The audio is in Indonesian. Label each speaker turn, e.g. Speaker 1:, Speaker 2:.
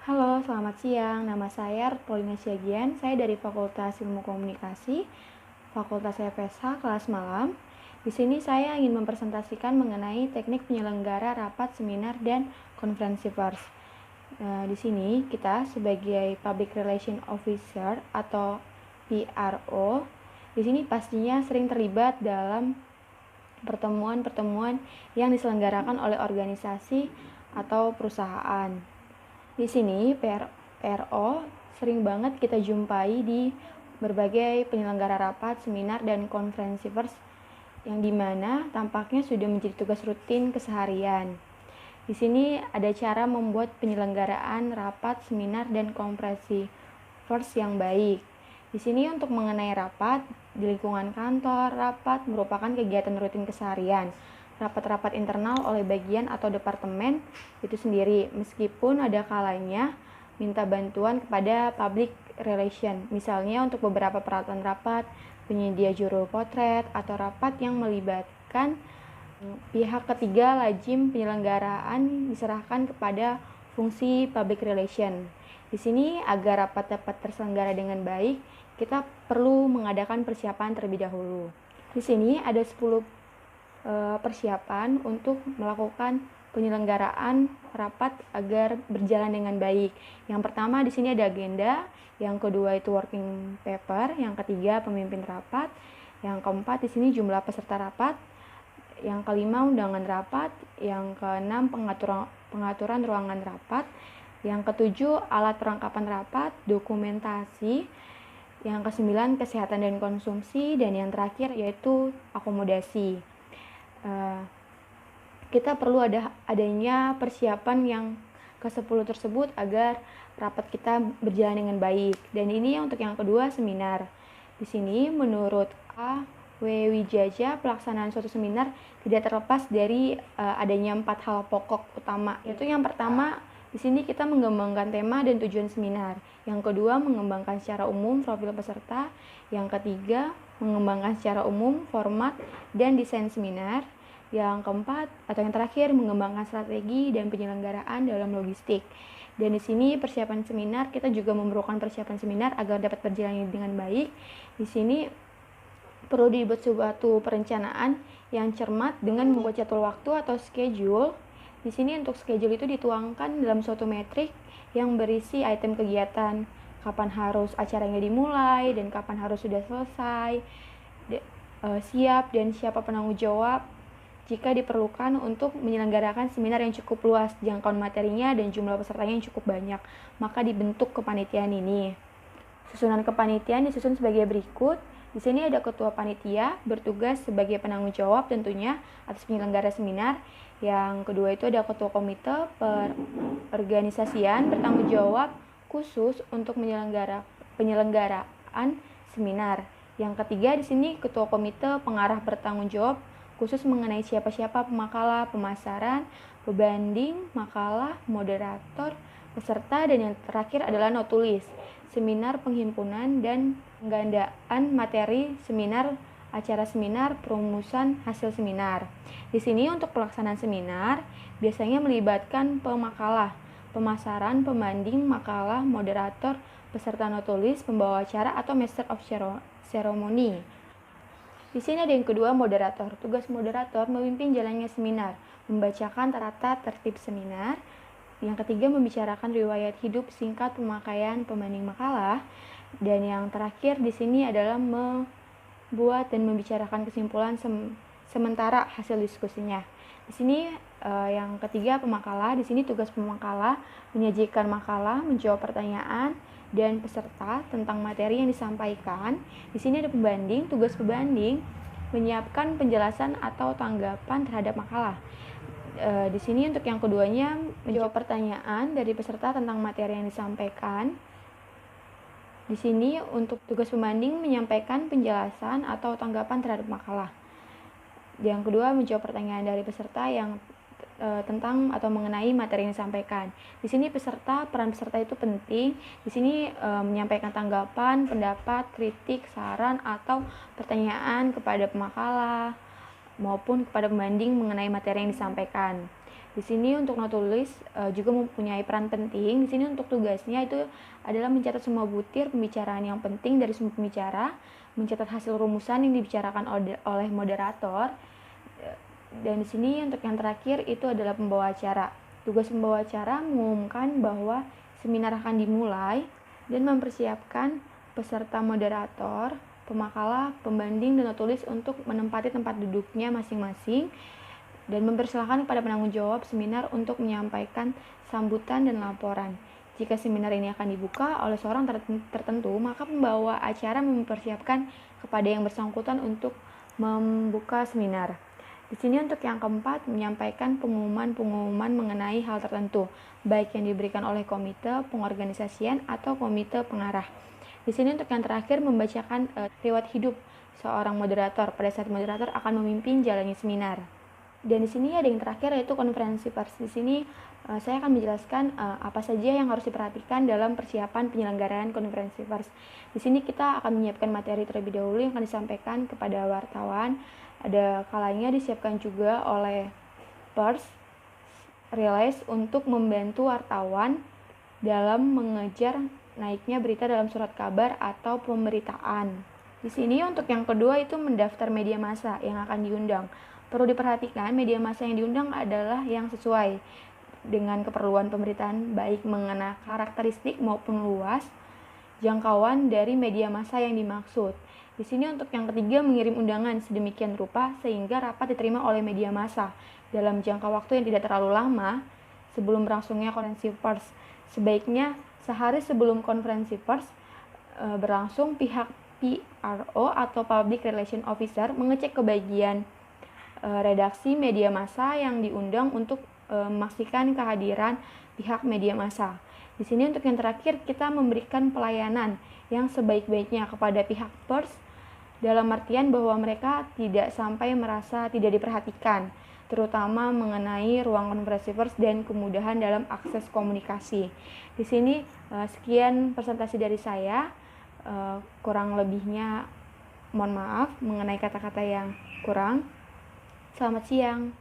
Speaker 1: Halo, selamat siang. Nama saya Polina Siagian. Saya dari Fakultas Ilmu Komunikasi, Fakultas FSH kelas malam. Di sini saya ingin mempresentasikan mengenai teknik penyelenggara rapat, seminar, dan konferensi pers. Di sini kita sebagai Public Relation Officer atau PRO, di sini pastinya sering terlibat dalam pertemuan-pertemuan yang diselenggarakan oleh organisasi atau perusahaan. Di sini PRO sering banget kita jumpai di berbagai penyelenggara rapat, seminar, dan konferensi pers yang dimana tampaknya sudah menjadi tugas rutin keseharian. Di sini ada cara membuat penyelenggaraan rapat, seminar, dan konferensi pers yang baik. Di sini untuk mengenai rapat di lingkungan kantor, rapat merupakan kegiatan rutin keseharian. Rapat-rapat internal oleh bagian atau departemen itu sendiri, meskipun ada kalanya minta bantuan kepada public relation, misalnya untuk beberapa peralatan rapat, penyedia juru potret, atau rapat yang melibatkan pihak ketiga lazim penyelenggaraan diserahkan kepada fungsi public relation. Di sini agar rapat dapat terselenggara dengan baik, kita perlu mengadakan persiapan terlebih dahulu. Di sini ada 10 persiapan untuk melakukan penyelenggaraan rapat agar berjalan dengan baik. Yang pertama di sini ada agenda, yang kedua itu working paper, yang ketiga pemimpin rapat, yang keempat di sini jumlah peserta rapat, yang kelima undangan rapat, yang keenam pengaturan ruangan rapat, yang ketujuh alat perlengkapan rapat, dokumentasi, yang kesembilan kesehatan dan konsumsi, dan yang terakhir yaitu akomodasi. Kita perlu adanya persiapan yang ke-10 tersebut agar rapat kita berjalan dengan baik. Dan ini untuk yang kedua, seminar. Di sini menurut W. Wijaja, pelaksanaan suatu seminar tidak terlepas dari adanya 4 hal pokok utama. Yaitu yang pertama, di sini kita mengembangkan tema dan tujuan seminar. Yang kedua, mengembangkan secara umum profil peserta. Yang ketiga, mengembangkan secara umum format dan desain seminar. Yang keempat atau yang terakhir, mengembangkan strategi dan penyelenggaraan dalam logistik. Dan di sini persiapan seminar, kita juga memerlukan persiapan seminar agar dapat berjalan dengan baik. Di sini perlu dibuat suatu perencanaan yang cermat dengan membuat jadwal waktu atau schedule. Di sini untuk schedule itu dituangkan dalam suatu metrik yang berisi item kegiatan, kapan harus acaranya dimulai dan kapan harus sudah selesai, siap dan siapa penanggung jawab jika diperlukan untuk menyelenggarakan seminar yang cukup luas, jangkauan materinya dan jumlah pesertanya yang cukup banyak, maka dibentuk kepanitiaan ini. Susunan kepanitiaan disusun sebagai berikut. Di sini ada ketua panitia bertugas sebagai penanggung jawab tentunya atas penyelenggara seminar. Yang kedua itu ada ketua komite perorganisasian bertanggung jawab khusus untuk penyelenggaraan seminar. Yang ketiga di sini ketua komite pengarah bertanggung jawab khusus mengenai siapa-siapa pemakalah, pemasaran, pembanding, makalah, moderator, peserta, dan yang terakhir adalah notulis, seminar penghimpunan dan penggandaan materi seminar, acara seminar, perumusan hasil seminar. Di sini untuk pelaksanaan seminar biasanya melibatkan pemakalah, pemasaran, pembanding, makalah, moderator, peserta notulis, pembawa acara atau master of ceremony. Di sini ada yang kedua, moderator. Tugas moderator memimpin jalannya seminar, membacakan tata tertib seminar. Yang ketiga, membicarakan riwayat hidup singkat pemakaian pembanding makalah. Dan yang terakhir di sini adalah membuat dan membicarakan kesimpulan sementara hasil diskusinya. Di sini yang ketiga, pemakalah. Di sini tugas pemakalah menyajikan makalah, menjawab pertanyaan dan peserta tentang materi yang disampaikan. Di sini ada pembanding. Tugas pembanding menyiapkan penjelasan atau tanggapan terhadap makalah. Di sini untuk yang keduanya menjawab pertanyaan dari peserta tentang materi yang disampaikan. Di sini untuk tugas pembanding menyampaikan penjelasan atau tanggapan terhadap makalah. Yang kedua menjawab pertanyaan dari peserta yang tentang atau mengenai materi yang disampaikan. Di sini peran peserta itu penting. Di sini menyampaikan tanggapan, pendapat, kritik, saran atau pertanyaan kepada pemakalah maupun kepada pembanding mengenai materi yang disampaikan. Di sini untuk notulis juga mempunyai peran penting. Di sini untuk tugasnya itu adalah mencatat semua butir pembicaraan yang penting dari semua pembicara, mencatat hasil rumusan yang dibicarakan oleh moderator. Dan di sini untuk yang terakhir itu adalah pembawa acara. Tugas pembawa acara mengumumkan bahwa seminar akan dimulai dan mempersiapkan peserta moderator, pemakalah, pembanding, dan notulis untuk menempati tempat duduknya masing-masing dan mempersilahkan kepada penanggung jawab seminar untuk menyampaikan sambutan dan laporan. Jika seminar ini akan dibuka oleh seorang tertentu, maka pembawa acara mempersiapkan kepada yang bersangkutan untuk membuka seminar. Di sini untuk yang keempat, menyampaikan pengumuman-pengumuman mengenai hal tertentu, baik yang diberikan oleh komite pengorganisasian atau komite pengarah. Di sini untuk yang terakhir, membacakan riwayat hidup seorang moderator pada saat moderator akan memimpin jalannya seminar. Dan di sini ada yang terakhir yaitu konferensi pers. Di sini saya akan menjelaskan apa saja yang harus diperhatikan dalam persiapan penyelenggaraan konferensi pers. Di sini kita akan menyiapkan materi terlebih dahulu yang akan disampaikan kepada wartawan. Ada kalanya disiapkan juga oleh pers release untuk membantu wartawan dalam mengejar naiknya berita dalam surat kabar atau pemberitaan. Di sini untuk yang kedua itu mendaftar media massa yang akan diundang. Perlu diperhatikan media massa yang diundang adalah yang sesuai dengan keperluan pemberitaan, baik mengenai karakteristik maupun luas jangkauan dari media massa yang dimaksud. Di sini untuk yang ketiga, mengirim undangan sedemikian rupa sehingga rapat diterima oleh media massa dalam jangka waktu yang tidak terlalu lama sebelum berlangsungnya konferensi pers. Sebaiknya sehari sebelum konferensi pers berlangsung, pihak PRO atau Public Relation Officer mengecek ke bagian redaksi media massa yang diundang untuk memastikan kehadiran pihak media massa. Di sini untuk yang terakhir, kita memberikan pelayanan yang sebaik-baiknya kepada pihak pers dalam artian bahwa mereka tidak sampai merasa tidak diperhatikan, terutama mengenai ruang konferensi pers dan kemudahan dalam akses komunikasi. Di sini sekian presentasi dari saya, kurang lebihnya mohon maaf mengenai kata-kata yang kurang. Selamat siang.